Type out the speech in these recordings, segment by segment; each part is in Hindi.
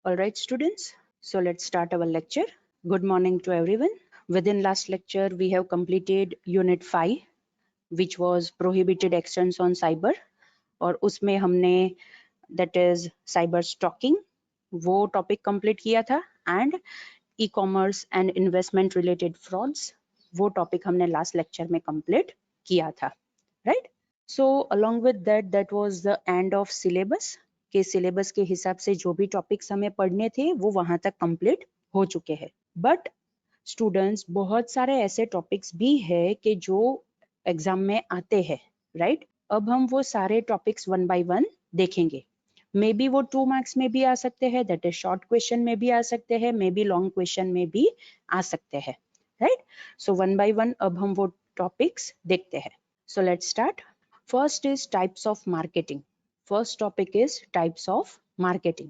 All right, students. So let's start our lecture. Good morning to everyone. Within last lecture, we have completed Unit 5, which was prohibited actions on cyber. और उसमें हमने that is cyber stalking वो topic complete किया था and e-commerce and investment related frauds वो topic हमने last lecture में complete किया था, right? So along with that, that was the end of syllabus. के सिलेबस के हिसाब से जो भी टॉपिक्स हमें पढ़ने थे वो वहां तक कंप्लीट हो चुके हैं. बट स्टूडेंट्स बहुत सारे ऐसे टॉपिक्स भी है कि जो एग्जाम में आते हैं, राइट? अब हम वो सारे टॉपिक्स वन बाय वन देखेंगे. मे बी वो 2 मार्क्स में भी आ सकते हैं, दैट इज शॉर्ट क्वेश्चन में भी आ सकते हैं, मे बी लॉन्ग क्वेश्चन में भी आ सकते हैं, right? So one by one अब हम वो टॉपिक्स देखते हैं. So let's start. First is types of marketing. First topic is types of marketing.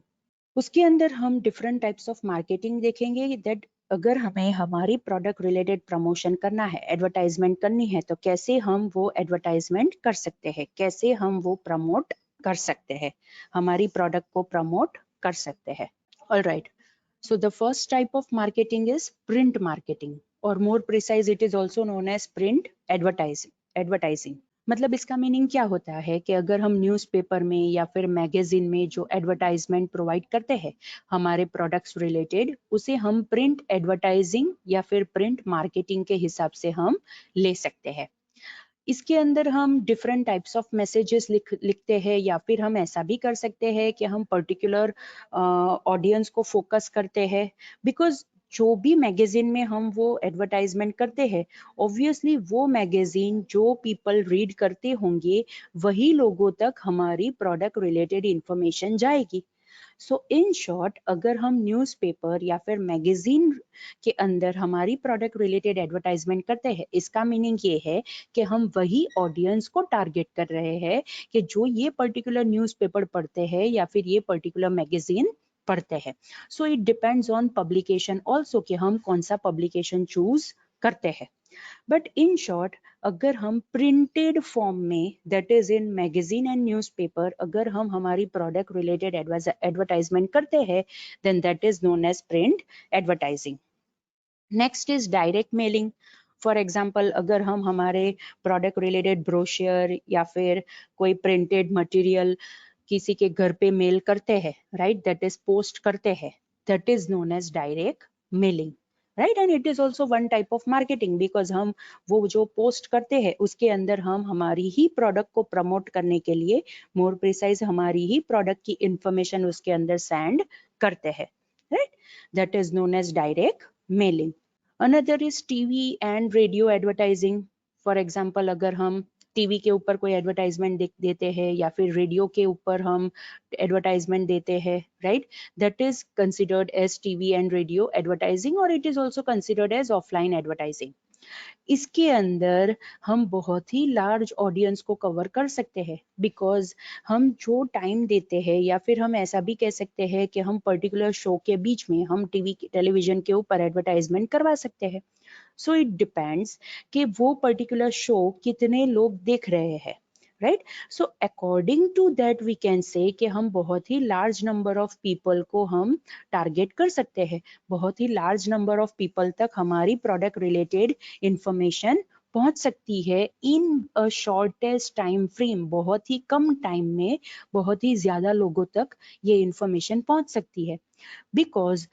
उसके अंदर हम डिफरेंट टाइप्स ऑफ मार्केटिंग देखेंगे. दैट अगर हमें हमारी प्रोडक्ट रिलेटेड प्रमोशन करना है, एडवर्टाइजमेंट करनी है, तो कैसे हम वो एडवर्टाइजमेंट कर सकते हैं, कैसे हम वो प्रमोट कर सकते हैं, हमारी प्रोडक्ट को प्रमोट कर सकते हैं. Alright. So the first type of marketing is print marketing, or more precise it is also known as print advertising. मतलब इसका मीनिंग क्या होता है कि अगर हम न्यूज़पेपर में या फिर मैगजीन में जो एडवर्टाइजमेंट प्रोवाइड करते हैं हमारे प्रोडक्ट्स रिलेटेड, उसे हम प्रिंट एडवर्टाइजिंग या फिर प्रिंट मार्केटिंग के हिसाब से हम ले सकते हैं. इसके अंदर हम डिफरेंट टाइप्स ऑफ मैसेजेस लिखते हैं, या फिर हम ऐसा भी कर सकते हैं कि हम पर्टिकुलर ऑडियंस को फोकस करते हैं. बिकॉज जो भी मैगजीन में हम वो एडवर्टाइजमेंट करते हैं, ऑब्वियसली वो मैगजीन जो पीपल रीड करते होंगे वही लोगों तक हमारी प्रोडक्ट रिलेटेड इंफॉर्मेशन जाएगी. सो इन शॉर्ट, अगर हम न्यूज़पेपर या फिर मैगजीन के अंदर हमारी प्रोडक्ट रिलेटेड एडवर्टाइजमेंट करते हैं, इसका मीनिंग ये है कि हम वही ऑडियंस को टारगेट कर रहे हैं कि जो ये पर्टिकुलर न्यूज़पेपर पढ़ते हैं या फिर ये पर्टिकुलर मैगजीन पढ़ते हैं. So it depends on publication also कि हम कौन सा पब्लिकेशन चूज करते हैं. बट इन शॉर्ट, अगर हम प्रिंटेड फॉर्म में, that is in magazine and newspaper, अगर हम हमारी प्रोडक्ट रिलेटेड एडवर्टाइजमेंट करते हैं, then that is known as print advertising. Next is direct mailing. For example, अगर हम हमारे प्रोडक्ट रिलेटेड ब्रोशर या फिर कोई प्रिंटेड मटेरियल किसी के घर पे मेल करते हैं, राइट, दैट इज पोस्ट करते हैं, that is known as direct mailing, right? And it is also one type of marketing, because हम वो जो पोस्ट करते हैं उसके अंदर हम हमारी ही प्रोडक्ट को प्रमोट करने के लिए, मोर प्रिसाइज हमारी ही प्रोडक्ट की इंफॉर्मेशन उसके अंदर सेंड करते हैं, right? That is known as direct mailing. Another is TV and radio advertising. For example, अगर हम टीवी के ऊपर कोई एडवर्टाइजमेंट देते हैं या फिर रेडियो के ऊपर हम एडवर्टाइजमेंट देते हैं, right, that is considered as TV and radio advertising, और it is also considered as offline advertising. इसके अंदर हम बहुत ही लार्ज ऑडियंस को कवर कर सकते हैं, बिकॉज हम जो टाइम देते हैं, या फिर हम ऐसा भी कह सकते हैं कि हम पर्टिकुलर शो के बीच में हम टेलीविजन के ऊपर एडवर्टाइजमेंट करवा सकते हैं. सो इट डिपेंड्स कि वो पर्टिकुलर शो कितने लोग देख रहे हैं, right? So according to that we can say कि हम बहुत ही लार्ज नंबर ऑफ पीपल को हम टारगेट कर सकते हैं, बहुत ही लार्ज नंबर ऑफ पीपल तक हमारी प्रोडक्ट रिलेटेड इंफॉर्मेशन पहुंच सकती है in a shortest time frame. बहुत ही कम टाइम में बहुत ही ज्यादा लोगों तक ये इंफॉर्मेशन पहुंच सकती है, because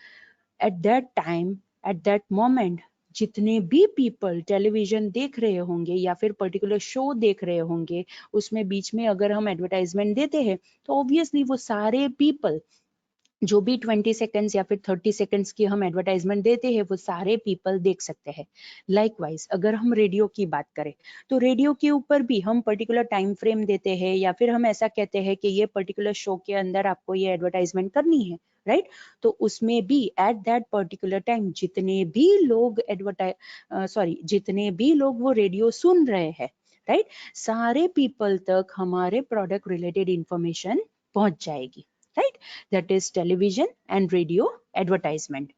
at that time, at that moment, जितने भी पीपल टेलीविजन देख रहे होंगे या फिर पर्टिकुलर शो देख रहे होंगे, उसमें बीच में अगर हम एडवर्टाइजमेंट देते हैं तो ऑब्वियसली वो सारे पीपल, जो भी 20 सेकंड्स या फिर 30 सेकंड्स की हम एडवर्टाइजमेंट देते हैं, वो सारे पीपल देख सकते हैं. लाइकवाइज अगर हम रेडियो की बात करें, तो रेडियो के ऊपर भी हम पर्टिकुलर टाइम फ्रेम देते हैं, या फिर हम ऐसा कहते हैं कि ये पर्टिकुलर शो के अंदर आपको ये एडवर्टाइजमेंट करनी है, राइट? तो उसमें भी एट दैट पर्टिकुलर टाइम जितने भी लोग जितने भी लोग वो रेडियो सुन रहे हैं, राइट, सारे पीपल तक हमारे प्रोडक्ट रिलेटेड इंफॉर्मेशन पहुंच जाएगी, right? That is television and radio advertisement.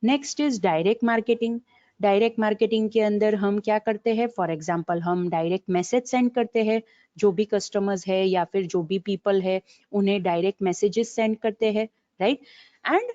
Next is direct marketing. Direct marketing के अंदर हम क्या करते हैं? फॉर एग्जाम्पल, हम डायरेक्ट मैसेज सेंड करते हैं, जो भी कस्टमर्स है या फिर जो भी पीपल है उन्हें डायरेक्ट मैसेजेस सेंड करते हैं, राइट। एंड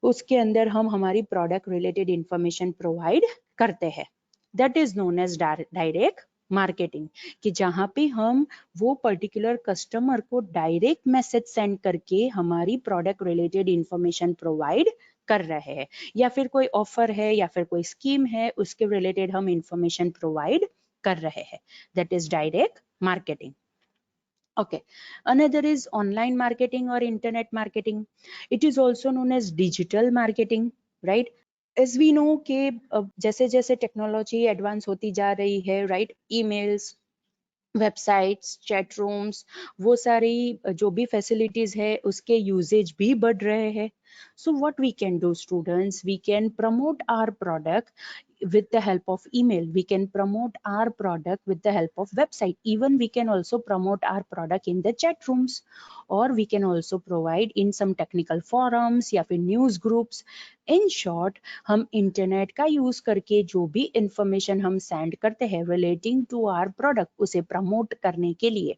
उसके अंदर हम हमारी प्रोडक्ट रिलेटेड इंफॉर्मेशन प्रोवाइड करते हैं, that is known as direct marketing, कि जहाँ पे हम वो पर्टिकुलर कस्टमर को डायरेक्ट मैसेज सेंड करके हमारी प्रोडक्ट रिलेटेड इंफॉर्मेशन प्रोवाइड कर रहे हैं, या फिर कोई ऑफर है या फिर कोई स्कीम है उसके रिलेटेड हम इंफॉर्मेशन प्रोवाइड कर रहे हैं, that is direct marketing. Okay, another is online marketing or internet marketing. It is also known as digital marketing, right? As we know कि जैसे जैसे टेक्नोलॉजी एडवांस होती जा रही है, right, emails, websites, chat rooms, वो सारी जो भी फैसिलिटीज है उसके यूजेज भी बढ़ रहे हैं। So what we can do students, we can promote our product with the help of email, we can promote our product with the help of website, even we can also promote our product in the chat rooms, or we can also provide in some technical forums या फिर news groups. in short, हम इंटरनेट का यूज करके जो भी इंफॉर्मेशन हम सेंड करते हैं रिलेटिंग टू आवर प्रोडक्ट उसे प्रमोट करने के लिए,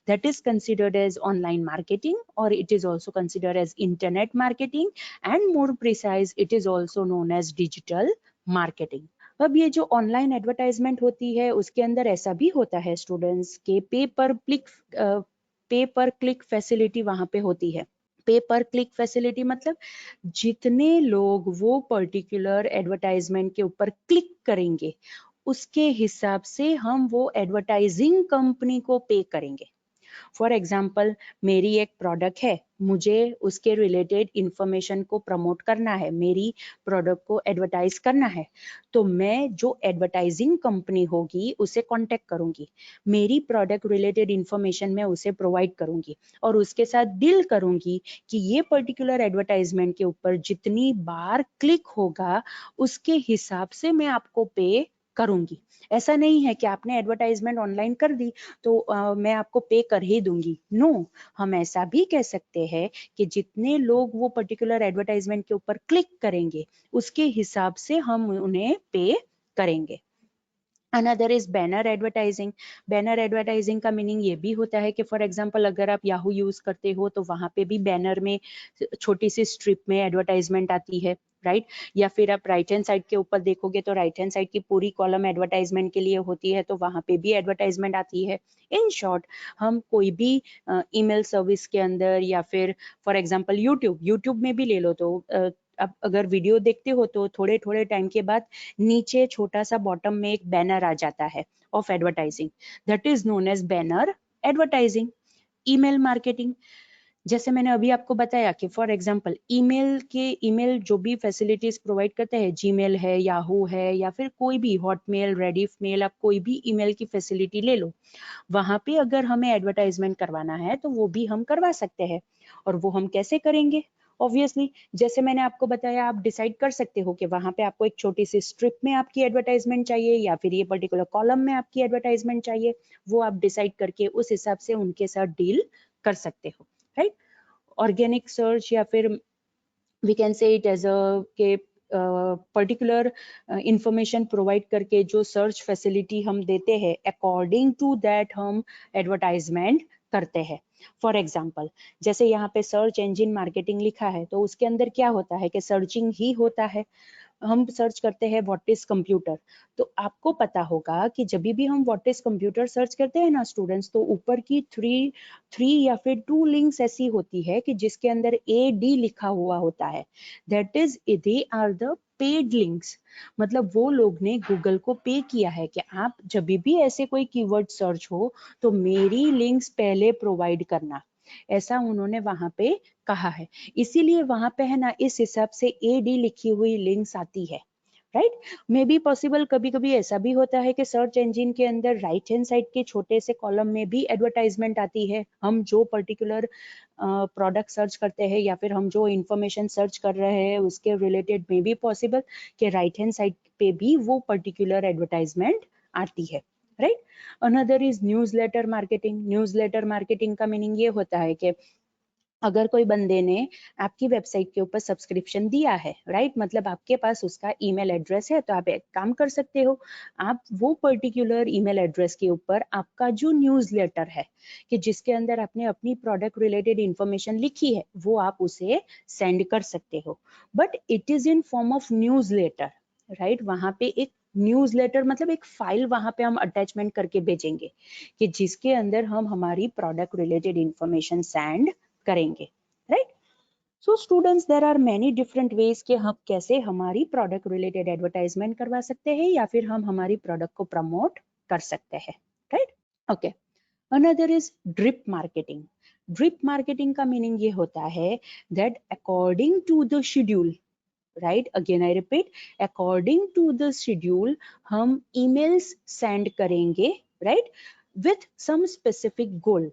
that is considered as online marketing, or it is also considered as internet marketing, and more precise it is also known as digital marketing. अब ये जो ऑनलाइन एडवर्टाइजमेंट होती है उसके अंदर ऐसा भी होता है स्टूडेंट्स के पे पर क्लिक फैसिलिटी वहां पे होती है। पे पर क्लिक फैसिलिटी मतलब जितने लोग वो पर्टिकुलर एडवर्टाइजमेंट के ऊपर क्लिक करेंगे उसके हिसाब से हम वो एडवर्टाइजिंग कंपनी को पे करेंगे। फॉर एग्जाम्पल, मेरी एक प्रोडक्ट है, मुझे उसके रिलेटेड इंफॉर्मेशन को प्रमोट करना है, मेरी प्रोडक्ट को एडवर्टाइज करना है, तो मैं जो एडवर्टाइजिंग कंपनी होगी उसे कांटेक्ट करूंगी, मेरी प्रोडक्ट रिलेटेड इंफॉर्मेशन मैं उसे प्रोवाइड करूंगी और उसके साथ डील करूंगी कि ये पर्टिकुलर एडवर्टाइजमेंट के ऊपर जितनी बार क्लिक होगा उसके हिसाब से मैं आपको पे करूंगी। ऐसा नहीं है कि आपने एडवर्टाइजमेंट ऑनलाइन कर दी तो मैं आपको पे कर ही दूंगी। नो, हम ऐसा भी कह सकते हैं कि जितने लोग वो पर्टिकुलर एडवर्टाइजमेंट के ऊपर क्लिक करेंगे उसके हिसाब से हम उन्हें पे करेंगे। Another is banner advertising. Banner advertising का मीनिंग ये भी होता है कि फॉर एग्जांपल अगर आप याहू यूज करते हो तो वहां पे भी बैनर में छोटी सी स्ट्रिप में एडवर्टाइजमेंट आती है, राइट। या फिर आप राइट हैंड साइड के ऊपर देखोगे तो राइट हैंड साइड की पूरी कॉलम एडवर्टाइजमेंट के लिए होती है, तो वहां पे भी एडवर्टाइजमेंट आती है। इन शॉर्ट, हम कोई भी ईमेल सर्विस के अंदर या फिर फॉर एग्जांपल यूट्यूब में भी ले लो तो अब अगर वीडियो देखते हो तो थोड़े थोड़े टाइम के बाद नीचे छोटा सा बॉटम में एक बैनर आ जाता है of advertising, that is known as banner advertising. Email marketing, जैसे मैंने अभी आपको बताया कि फॉर एग्जांपल ईमेल जो भी फैसिलिटीज प्रोवाइड करते हैं, जीमेल है, याहू है, या फिर कोई भी हॉटमेल, रेडिफ मेल, आप कोई भी ईमेल की फैसिलिटी ले लो, वहां पे अगर हमें एडवर्टाइजमेंट करवाना है तो वो भी हम करवा सकते हैं। और वो हम कैसे करेंगे? ऑब्वियसली, जैसे मैंने आपको बताया, आप डिसाइड कर सकते हो कि वहां पे आपको एक छोटी सी स्ट्रिप में आपकी एडवर्टाइजमेंट चाहिए या फिर ये पर्टिकुलर कॉलम में आपकी एडवर्टाइजमेंट चाहिए, वो आप डिसाइड करके उस हिसाब से उनके साथ डील कर सकते हो, राइट। ऑर्गेनिक सर्च या फिर we can say it as a के पर्टिकुलर इंफॉर्मेशन प्रोवाइड करके जो सर्च फैसिलिटी हम देते हैं अकॉर्डिंग टू दैट हम एडवर्टाइजमेंट करते हैं। फॉर एग्जाम्पल, जैसे यहाँ पे सर्च इंजन मार्केटिंग लिखा है तो उसके अंदर क्या होता है कि सर्चिंग ही होता है। हम सर्च करते हैं व्हाट इज कंप्यूटर, तो आपको पता होगा कि जब भी हम व्हाट इज कंप्यूटर सर्च करते हैं ना स्टूडेंट्स, तो ऊपर की थ्री या फिर टू लिंक्स ऐसी होती है कि जिसके अंदर AD लिखा हुआ होता है, that is they are the paid links. मतलब वो लोग ने गूगल को पे किया है कि आप जब भी ऐसे कोई कीवर्ड सर्च हो तो मेरी लिंक्स पहले प्रोवाइड करना, ऐसा उन्होंने वहां पे कहा है। इसीलिए वहां पे है ना, इस हिसाब से AD लिखी हुई लिंक्स आती है, राइट। मे बी पॉसिबल कभी कभी ऐसा भी होता है कि सर्च इंजन के अंदर राइट हैंड साइड के छोटे से कॉलम में भी एडवर्टाइजमेंट आती है। हम जो पर्टिकुलर प्रोडक्ट सर्च करते हैं या फिर हम जो इंफॉर्मेशन सर्च कर रहे हैं उसके रिलेटेड मे बी पॉसिबल कि राइट हैंड साइड पे भी वो पर्टिकुलर एडवर्टाइजमेंट आती है, right. Another is newsletter marketing. Newsletter marketing का मीनिंग ये होता है कि अगर कोई बंदे ने आपकी वेबसाइट के ऊपर सब्सक्रिप्शन दिया है, राइट, मतलब आपके पास उसका ईमेल एड्रेस है, तो आप एक काम कर सकते हो, आप वो पर्टिकुलर ईमेल एड्रेस के ऊपर आपका जो न्यूज़लेटर है कि जिसके अंदर आपने अपनी प्रोडक्ट रिलेटेड इंफॉर्मेशन लिखी है, वो आप उसे सेंड कर सकते हो, but it is in form of newsletter, right. वहां पे एक न्यूज़लेटर मतलब एक फाइल वहां पे हम अटैचमेंट करके भेजेंगे कि जिसके अंदर हम हमारी प्रोडक्ट रिलेटेड इंफॉर्मेशन सेंड करेंगे, right. So students, there are many different ways कि हम कैसे हमारी प्रोडक्ट रिलेटेड एडवर्टाइजमेंट करवा सकते हैं या फिर हम हमारी प्रोडक्ट को प्रमोट कर सकते हैं, right. Okay, another is drip marketing. Drip marketing का मीनिंग ये होता है that according to the schedule, right, again I repeat, according to the schedule हम ईमेल्स सेंड करेंगे, right, with some specific goal.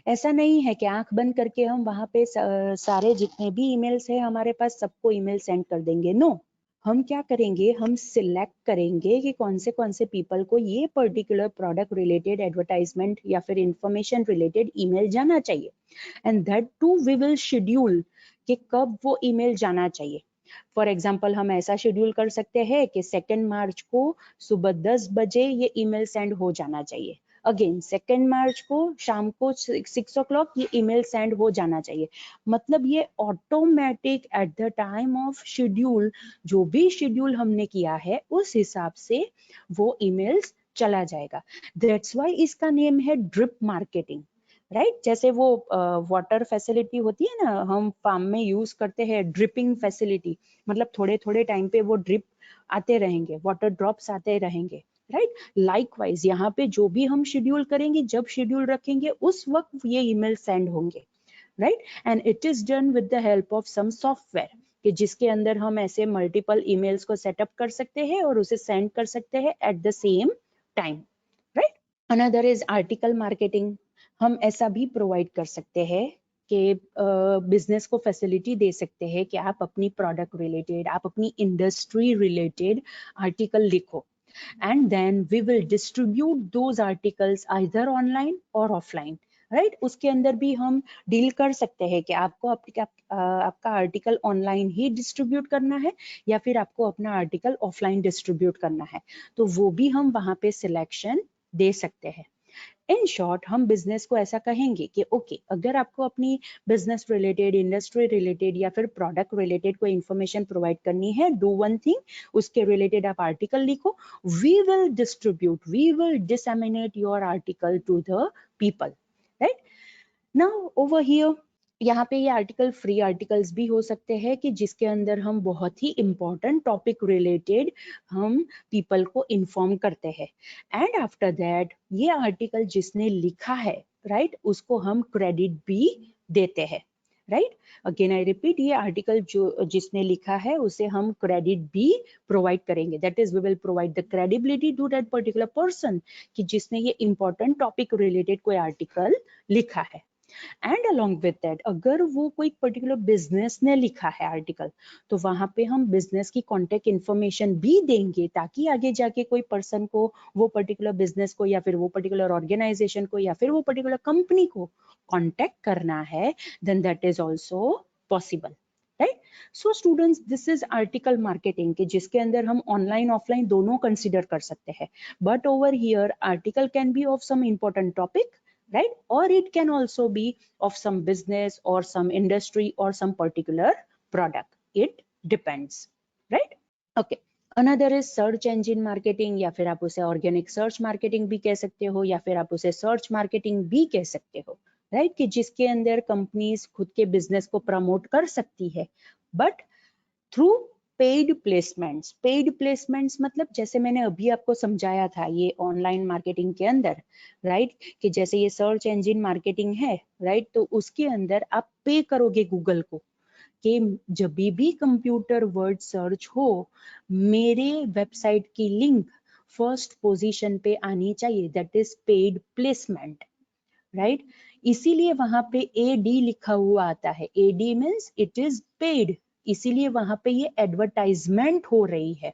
ऐसा नहीं है कि आंख बंद करके हम वहां पे सारे जितने भी ईमेल्स है हमारे पास सबको ईमेल सेंड कर देंगे, नो। हम क्या करेंगे, हम सिलेक्ट करेंगे कि कौन से पीपल को ये पर्टिकुलर प्रोडक्ट रिलेटेड एडवर्टाइजमेंट या फिर इंफॉर्मेशन रिलेटेड ईमेल जाना चाहिए, and that too we will schedule कि कब वो ईमेल जाना चाहिए। फॉर एग्जाम्पल, हम ऐसा शेड्यूल कर सकते हैं कि 2 मार्च को सुबह 10 बजे ये ईमेल सेंड हो जाना चाहिए, अगेन 2 मार्च को शाम को 6 o'clock ये ईमेल सेंड हो जाना चाहिए। मतलब ये automatic at the time of schedule, जो भी शेड्यूल हमने किया है उस हिसाब से वो ईमेल्स चला जाएगा। दैट्स वाई इसका नेम है ड्रिप मार्केटिंग, राइट। जैसे वो वाटर फैसिलिटी होती है ना, हम फार्म में यूज करते हैं ड्रिपिंग फैसिलिटी, मतलब थोड़े थोड़े टाइम पे वो ड्रिप आते रहेंगे, वाटर ड्रॉप्स आते रहेंगे, राइट। लाइकवाइज यहाँ पे जो भी हम शेड्यूल करेंगे, जब शेड्यूल रखेंगे उस वक्त ये ईमेल सेंड होंगे, right. And it is done with the help of some software कि जिसके अंदर हम ऐसे मल्टीपल ईमेल्स को सेटअप कर सकते हैं और उसे सेंड कर सकते हैं at the same time, right. Another is article marketing. हम ऐसा भी प्रोवाइड कर सकते हैं कि बिजनेस को फैसिलिटी दे सकते हैं कि आप अपनी प्रोडक्ट रिलेटेड, आप अपनी इंडस्ट्री रिलेटेड आर्टिकल लिखो, and then we will distribute those articles either online or offline, right. उसके अंदर भी हम डील कर सकते हैं कि आपको आपका आर्टिकल ऑनलाइन ही डिस्ट्रीब्यूट करना है या फिर आपको अपना आर्टिकल ऑफलाइन डिस्ट्रीब्यूट करना है, तो वो भी हम वहां पे सिलेक्शन दे सकते हैं। इन शॉर्ट, हम बिजनेस को ऐसा कहेंगे कि ओके, अगर आपको अपनी बिजनेस रिलेटेड, इंडस्ट्री रिलेटेड या फिर प्रोडक्ट रिलेटेड कोई इंफॉर्मेशन प्रोवाइड करनी है, डू वन थिंग, उसके रिलेटेड आप आर्टिकल लिखो, we will distribute, we will disseminate your article to the people, right. Now over here, यहाँ पे ये आर्टिकल फ्री आर्टिकल्स भी हो सकते हैं कि जिसके अंदर हम बहुत ही इंपॉर्टेंट टॉपिक रिलेटेड हम पीपल को इन्फॉर्म करते हैं, एंड आफ्टर दैट ये आर्टिकल जिसने लिखा है, राइट, उसको हम क्रेडिट भी देते हैं, राइट। अगेन आई रिपीट, ये आर्टिकल जो जिसने लिखा है उसे हम क्रेडिट भी प्रोवाइड करेंगे, that is we will provide the credibility to that particular person कि जिसने ये इंपॉर्टेंट टॉपिक रिलेटेड कोई आर्टिकल लिखा है। एंड अलोंग विद दैट, अगर वो कोई पर्टिकुलर बिजनेस ने लिखा है आर्टिकल, तो वहां पे हम बिजनेस की कॉन्टेक्ट इन्फॉर्मेशन भी देंगे ताकि आगे जाके कोई पर्सन को वो पर्टिकुलर बिजनेस को या फिर वो पर्टिकुलर ऑर्गेनाइजेशन को या फिर वो पर्टिकुलर कंपनी को कॉन्टेक्ट करना है, then that is also possible, right. So students, this is article marketing कि जिसके अंदर हम ऑनलाइन ऑफलाइन दोनों कंसिडर कर सकते हैं, but over here article can be of some important topic, right, or it can also be of some business or some industry or some particular product, it depends, right। okay, another is search engine marketing, या फिर आप उसे organic search marketing भी कह सकते हो या फिर आप उसे search marketing भी कह सकते हो, right, कि जिसके अंदर कंपनीज खुद के बिजनेस को प्रमोट कर सकती है, but through paid placements. Paid placements मतलब जैसे मैंने अभी आपको समझाया था ये ऑनलाइन मार्केटिंग के अंदर, राइट, कि जैसे ये सर्च इंजन मार्केटिंग है, राइट, तो उसके अंदर आप पे करोगे गूगल को कि जब भी कंप्यूटर वर्ड सर्च हो, मेरे वेबसाइट की लिंक फर्स्ट पोजीशन पे आनी चाहिए, that is paid placement, right. इसीलिए वहां पे एडी लिखा हुआ आता है, AD means it is paid, इसीलिए वहां पे ये एडवर्टाइजमेंट हो रही है,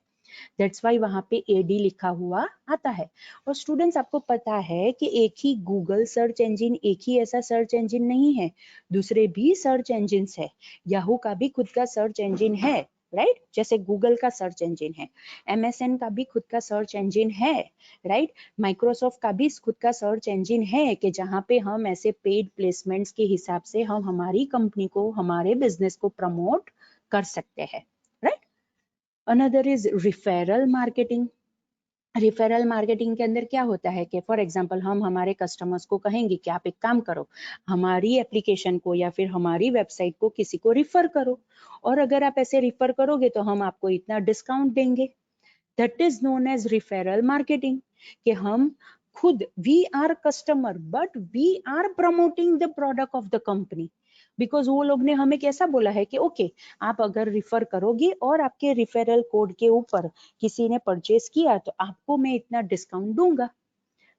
दैट्स वाई वहां पे एडी लिखा हुआ आता है। और स्टूडेंट्स आपको पता है कि एक ही गूगल सर्च इंजिन, एक ही ऐसा सर्च इंजिन नहीं है, दूसरे भी सर्च इंजिन है। याहू का भी खुद का सर्च इंजिन है, राइट जैसे गूगल का सर्च इंजिन है। MSN का भी खुद का सर्च इंजिन है, राइट। माइक्रोसॉफ्ट का भी खुद का सर्च इंजिन है कि जहाँ पे हम ऐसे पेड प्लेसमेंट्स के हिसाब से हम हमारी कंपनी को, हमारे बिजनेस को प्रमोट कर सकते हैं, right. Another is referral marketing. Referral marketing के अंदर क्या होता है कि फॉर एग्जांपल हम हमारे कस्टमर्स को कहेंगे कि आप एक काम करो, हमारी एप्लीकेशन को या फिर हमारी वेबसाइट को किसी को रिफर करो, और अगर आप ऐसे रिफर करोगे तो हम आपको इतना डिस्काउंट देंगे। That is known as referral marketing, कि हम खुद we are customer but we are promoting the product of the company, because वो लोग ने हमें कैसा बोला है कि ओके आप अगर रिफर करोगे और आपके रिफेरल कोड के ऊपर किसी ने परचेस किया तो आपको मैं इतना डिस्काउंट दूंगा,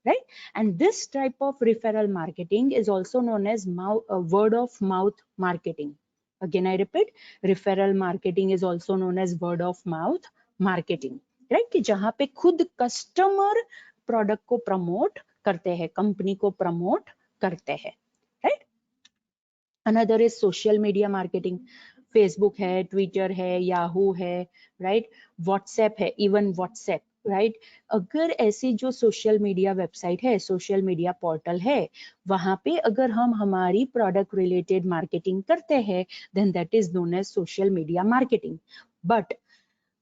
right? And this type of referral marketing is also known as word of mouth marketing. Again I repeat, referral marketing is also known as word of mouth marketing, right? कि जहां पे खुद कस्टमर प्रोडक्ट को प्रमोट करते हैं, कंपनी को प्रमोट करते हैं, right. Another is social media marketing. Facebook है, ट्विटर है, याहू है, राइट, व्हाट्सएप है, इवन व्हाट्सएप, राइट। अगर ऐसी जो सोशल मीडिया वेबसाइट है, सोशल मीडिया पोर्टल है, वहां पे अगर हम हमारी प्रोडक्ट रिलेटेड मार्केटिंग करते हैं then that is known as social media marketing. But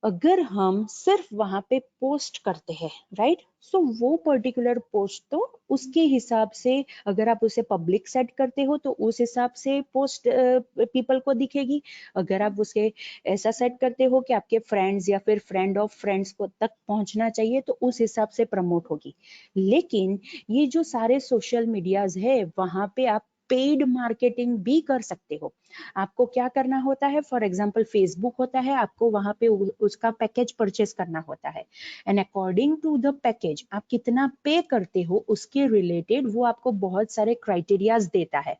अगर हम सिर्फ वहां पे पोस्ट करते हैं, राइट, सो वो पर्टिकुलर पोस्ट तो उसके हिसाब से, अगर आप उसे पब्लिक सेट करते हो तो उस हिसाब से पोस्ट पीपल को दिखेगी। अगर आप उसे ऐसा सेट करते हो कि आपके फ्रेंड्स या फिर फ्रेंड ऑफ फ्रेंड्स को तक पहुंचना चाहिए तो उस हिसाब से प्रमोट होगी। लेकिन ये जो सारे सोशल मीडियाज है वहां पे आप पेड मार्केटिंग भी कर सकते हो। आपको क्या करना होता है, फॉर एग्जाम्पल फेसबुक होता है, आपको वहां पे उसका पैकेज परचेस करना होता है, and according to the package आप कितना पे करते हो उसके रिलेटेड वो आपको बहुत सारे क्राइटेरियाज देता है।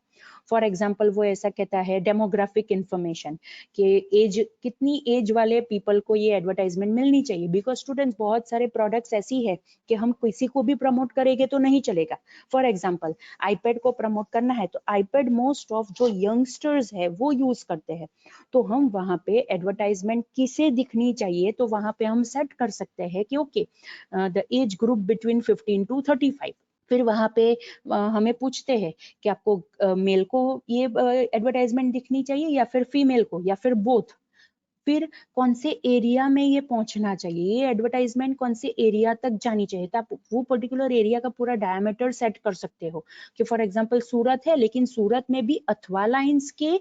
फॉर एग्जाम्पल वो ऐसा कहता है डेमोग्राफिक इंफॉर्मेशन, कि एज, कितनी एज वाले पीपल को ये एडवर्टाइजमेंट मिलनी चाहिए, बिकॉज स्टूडेंट्स बहुत सारे प्रोडक्ट्स ऐसी है कि हम किसी को भी प्रमोट करेंगे तो नहीं चलेगा। फॉर एग्जाम्पल आईपैड को प्रमोट करना है तो आईपैड मोस्ट ऑफ जो यंगस्टर्स है वो यूज करते हैं, तो हम वहां पे एडवर्टाइजमेंट किसे दिखनी चाहिए तो वहां पे हम सेट कर सकते हैं कि okay the age group between 15 to 35। फिर वहां पे हमें पूछते हैं कि आपको मेल को ये एडवर्टाइजमेंट दिखनी चाहिए या फिर फीमेल को या फिर बोथ। फिर कौन से एरिया में ये पहुंचना चाहिए, ये एडवर्टाइजमेंट कौन से एरिया तक जानी चाहिए, तो आप वो पर्टिकुलर एरिया का पूरा डायमीटर सेट कर सकते हो कि फॉर एग्जांपल सूरत है लेकिन सूरत में भी अथवा लाइंस के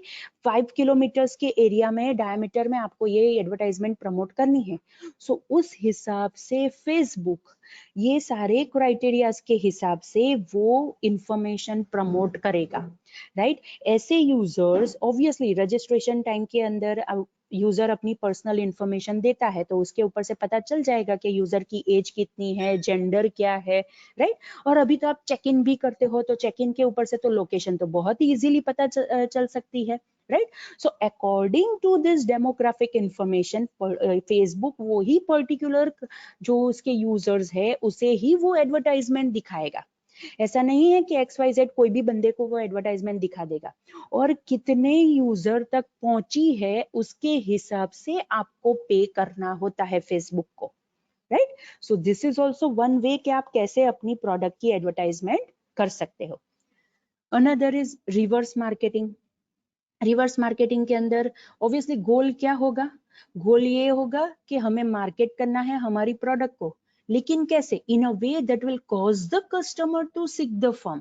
5 किलोमीटर्स के एरिया में डायमीटर में आपको ये एडवर्टाइजमेंट प्रमोट करनी है। सो उस हिसाब से फेसबुक ये सारे क्राइटेरियाज के हिसाब से वो इंफॉर्मेशन प्रमोट करेगा, राइट। ऐसे यूजर्स ऑब्वियसली रजिस्ट्रेशन टाइम के अंदर यूजर अपनी पर्सनल इंफॉर्मेशन देता है तो उसके ऊपर से पता चल जाएगा कि यूजर की एज कितनी है, जेंडर क्या है, राइट। और अभी तो आप चेक इन भी करते हो तो चेक इन के ऊपर से तो लोकेशन तो बहुत ही इजीली पता चल सकती है, right. So according to this demographic information Facebook वो ही पर्टिकुलर जो उसके यूजर्स है उसे ही वो एडवर्टाइजमेंट दिखाएगा। ऐसा नहीं है कि XYZ कोई भी बंदे को वो एडवर्टाइजमेंट दिखा देगा, और कितने यूजर तक पहुंची है उसके हिसाब से आपको पे करना होता है फेसबुक को, right. So this is also one way कि आप कैसे अपनी प्रोडक्ट की एडवर्टाइजमेंट कर सकते हो। Another is reverse marketing. Reverse marketing के अंदर ऑब्वियसली गोल क्या होगा, गोल ये होगा कि हमें मार्केट करना है हमारी प्रोडक्ट को, लेकिन कैसे, in a way that will cause the customer to seek the firm,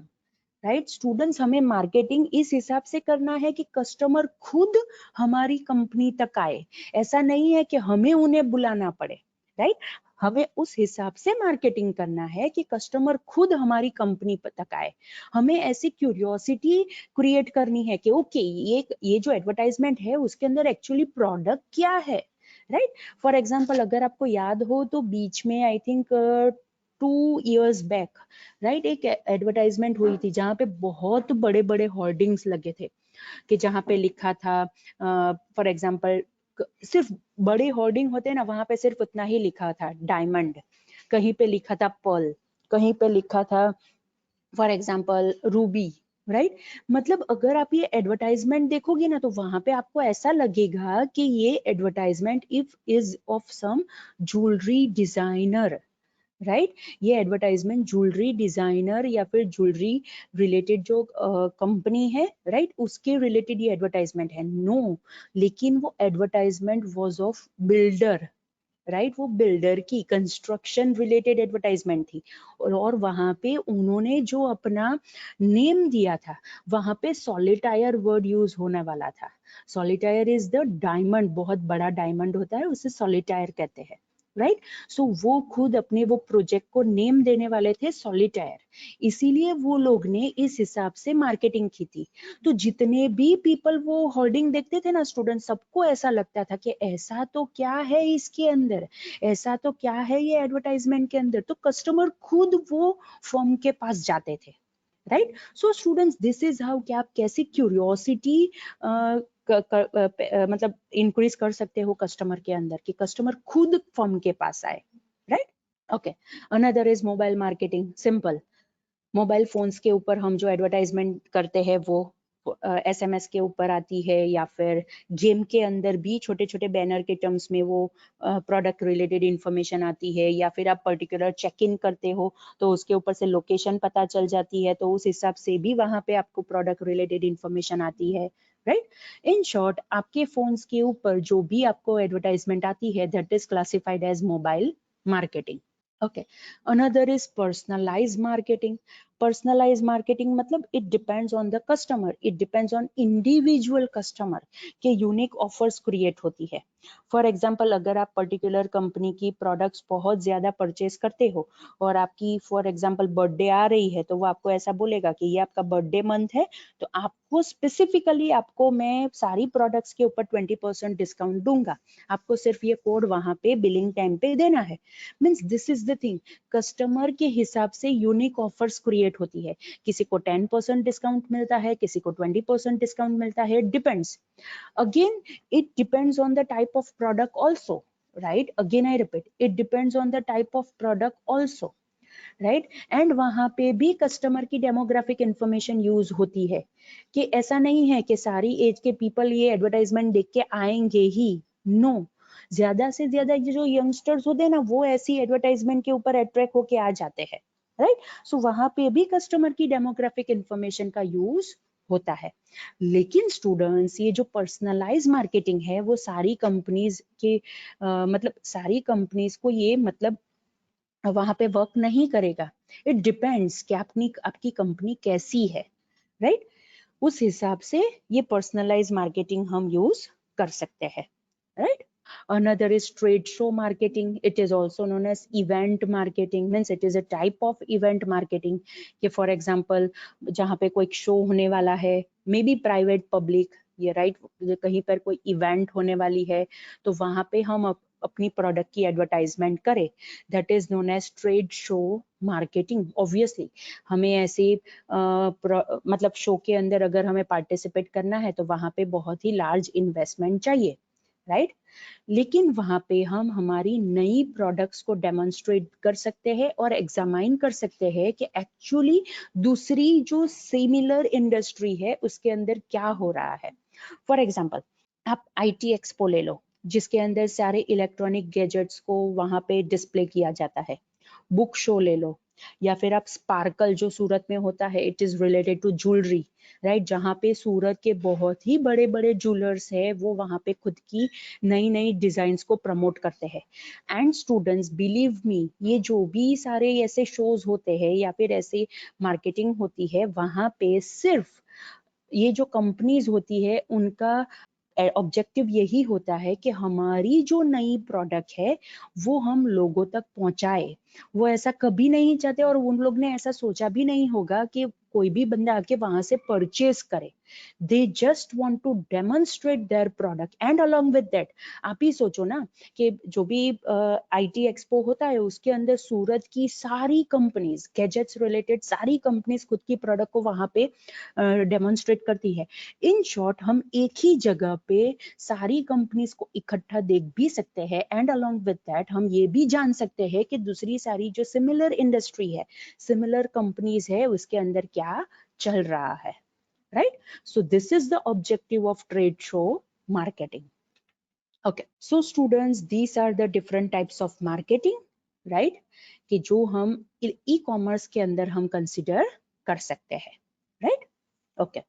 right. Students हमें मार्केटिंग इस हिसाब से करना है कि कस्टमर खुद हमारी कंपनी तक आए, ऐसा नहीं है कि हमें उन्हें बुलाना पड़े, राइट। हमें उस हिसाब से मार्केटिंग करना है कि कस्टमर खुद हमारी कंपनी तक आए। हमें ऐसी क्यूरियोसिटी क्रिएट करनी है कि ओके ये जो एडवर्टाइजमेंट है उसके अंदर एक्चुअली प्रोडक्ट क्या है, राइट। फॉर एग्जाम्पल अगर आपको याद हो तो बीच में I think 2 years back, right, एक एडवर्टाइजमेंट हुई थी जहां पे बहुत बड़े बड़े होर्डिंग्स लगे थे कि जहां पे लिखा था फॉर एग्जाम्पल सिर्फ बड़े होर्डिंग होते ना, वहां पे सिर्फ उतना ही लिखा था डायमंड, कहीं पे लिखा था पर्ल, कहीं पे लिखा था फॉर एग्जाम्पल रूबी, राइट। मतलब अगर आप ये एडवर्टाइजमेंट देखोगे ना, तो वहां पे आपको ऐसा लगेगा कि ये advertisement if is of some jewellery designer, right. ये एडवर्टाइजमेंट ज्वेलरी डिजाइनर या फिर ज्वेलरी रिलेटेड जो कंपनी है, राइट, उसके रिलेटेड ये एडवर्टाइजमेंट है। नो, लेकिन वो advertisement was of builder, right. वो बिल्डर की कंस्ट्रक्शन रिलेटेड एडवर्टाइजमेंट थी, और वहां पे उन्होंने जो अपना नेम दिया था, वहां पे सॉलिटायर वर्ड यूज होने वाला था। सॉलिटायर इज द डायमंड, बहुत बड़ा डायमंड होता है, उसे सॉलिटायर कहते हैं, राइट। सो वो खुद अपने वो प्रोजेक्ट को नेम देने वाले थे सॉलिटायर, इसीलिए वो लोग ने इस हिसाब से मार्केटिंग की थी। तो जितने भी पीपल वो होर्डिंग देखते थे ना स्टूडेंट, सबको ऐसा लगता था कि ऐसा तो क्या है इसके अंदर, ऐसा तो क्या है ये एडवर्टाइजमेंट के अंदर। तो कस्टमर खुद वो फॉर्म के पास जाते थे, right. So students, this is how कि आप कैसी क्यूरियोसिटी मतलब इंक्रीज कर सकते हो कस्टमर के अंदर, कि कस्टमर खुद फॉर्म के पास आए, right. Okay, another is mobile marketing. Simple, mobile phones के ऊपर हम जो एडवर्टाइजमेंट करते हैं वो एसएमएस के ऊपर आती है, या फिर गेम के अंदर भी छोटे छोटे बैनर के टर्म्स में वो प्रोडक्ट रिलेटेड इंफॉर्मेशन आती है, या फिर आप पर्टिकुलर चेक इन करते हो तो उसके ऊपर से लोकेशन पता चल जाती है, तो उस हिसाब से भी वहां पे आपको प्रोडक्ट रिलेटेड इंफॉर्मेशन आती है, राइट। इन शॉर्ट, आपके फोन्स के ऊपर जो भी आपको एडवर्टाइजमेंट आती है, that is classified as mobile marketing. Okay, another is personalized marketing. Personalized marketing मतलब it depends on the customer, it depends on individual customer के यूनिक ऑफर्स क्रिएट होती है। फॉर एग्जाम्पल, अगर आप पर्टिकुलर कंपनी की प्रोडक्ट्स बहुत ज्यादा परचेज करते हो, और आपकी फॉर एग्जाम्पल बर्थडे आ रही है, तो वो आपको ऐसा बोलेगा कि ये आपका बर्थडे मंथ है, तो आपको स्पेसिफिकली आपको मैं सारी प्रोडक्ट्स के ऊपर 20% डिस्काउंट दूंगा, आपको सिर्फ ये कोड वहां पे बिलिंग टाइम पे देना है। Means this is the thing, customer के हिसाब से यूनिक ऑफर्स क्रिएट होती है। किसी को 10% डिस्काउंट मिलता है, किसी को 20% डिस्काउंट मिलता है, depends. Again it depends on the type of product also, right? Again I repeat, it depends on the type of product also, right? And वहां पे भी कस्टमर की डेमोग्राफिक इंफॉर्मेशन यूज होती है, कि ऐसा नहीं है कि सारी एज के पीपल ये एडवर्टाइजमेंट देख के आएंगे ही, नो। ज्यादा से ज्यादा ये जो यंगस्टर्स होते हैं ना, वो ऐसी एडवर्टाइजमेंट के ऊपर अट्रैक्ट होके आ जाते हैं, राइट। सो वहां पे भी कस्टमर की डेमोग्राफिक इंफॉर्मेशन का यूज होता है। लेकिन स्टूडेंट्स, ये जो पर्सनलाइज मार्केटिंग है, वो सारी कंपनीज के मतलब सारी कंपनीज को ये मतलब वहां पे वर्क नहीं करेगा। इट डिपेंड्स कि आपकी कंपनी कैसी है, राइट। उस हिसाब से ये पर्सनलाइज मार्केटिंग हम यूज कर सकते हैं, right. Another is trade show marketing. It is also known as event marketing. Means it is a type of event marketing. कि for example, जहाँ पे कोई शो होने वाला है, मे बी प्राइवेट पब्लिक, ये राइट, कहीं पर कोई इवेंट होने वाली है, तो वहां पे हम अपनी प्रोडक्ट की एडवर्टाइजमेंट करें, that is known as trade show marketing. Obviously हमें ऐसे मतलब शो के अंदर अगर हमें पार्टिसिपेट करना है, तो वहां पे बहुत ही लार्ज इन्वेस्टमेंट चाहिए, राइट। लेकिन वहां पे हम हमारी नई प्रोडक्ट्स को डेमोन्स्ट्रेट कर सकते हैं और एग्जामाइन कर सकते हैं कि एक्चुअली दूसरी जो सिमिलर इंडस्ट्री है उसके अंदर क्या हो रहा है। फॉर एग्जाम्पल, आप IT एक्सपो ले लो, जिसके अंदर सारे इलेक्ट्रॉनिक गैजेट्स को वहां पे डिस्प्ले किया जाता है। बुक शो ले लो, या फिर आप स्पार्कल जो सूरत में होता है, it is related to jewellery, right, जहाँ पे सूरत के बहुत ही बड़े बड़े ज्वेलर्स है, वो वहां पे खुद की नई नई डिजाइन्स को प्रमोट करते हैं। एंड स्टूडेंट्स, बिलीव मी, ये जो भी सारे ऐसे शोज होते हैं या फिर ऐसे मार्केटिंग होती है, वहां पे सिर्फ ये जो कंपनीज होती है, उनका ऑब्जेक्टिव यही होता है कि हमारी जो नई प्रोडक्ट है वो हम लोगों तक पहुंचाए। वो ऐसा कभी नहीं चाहते, और उन लोग ने ऐसा सोचा भी नहीं होगा कि कोई भी बंदा आके वहां से परचेज करे, they just want to demonstrate their product and along with that आप ही सोचो ना कि जो भी आईटी एक्सपो होता है उसके अंदर सूरत की सारी कंपनीज गैजेट्स रिलेटेड सारी कंपनीज खुद की प्रोडक्ट को वहां पे डेमोन्स्ट्रेट करती है। इन शॉर्ट हम एक ही जगह पे सारी कंपनीज को इकट्ठा देख भी सकते हैं एंड अलोंग विद दैट हम ये भी जान सकते हैं कि दूसरी सारी जो सिमिलर इंडस्ट्री है सिमिलर कंपनीज है उसके अंदर क्या चल रहा है, right? So this is the objective of trade show marketing. Okay, so students, these are the different types of marketing, right? कि जो हम ई कॉमर्स के अंदर हम कंसिडर कर सकते हैं, right? Okay.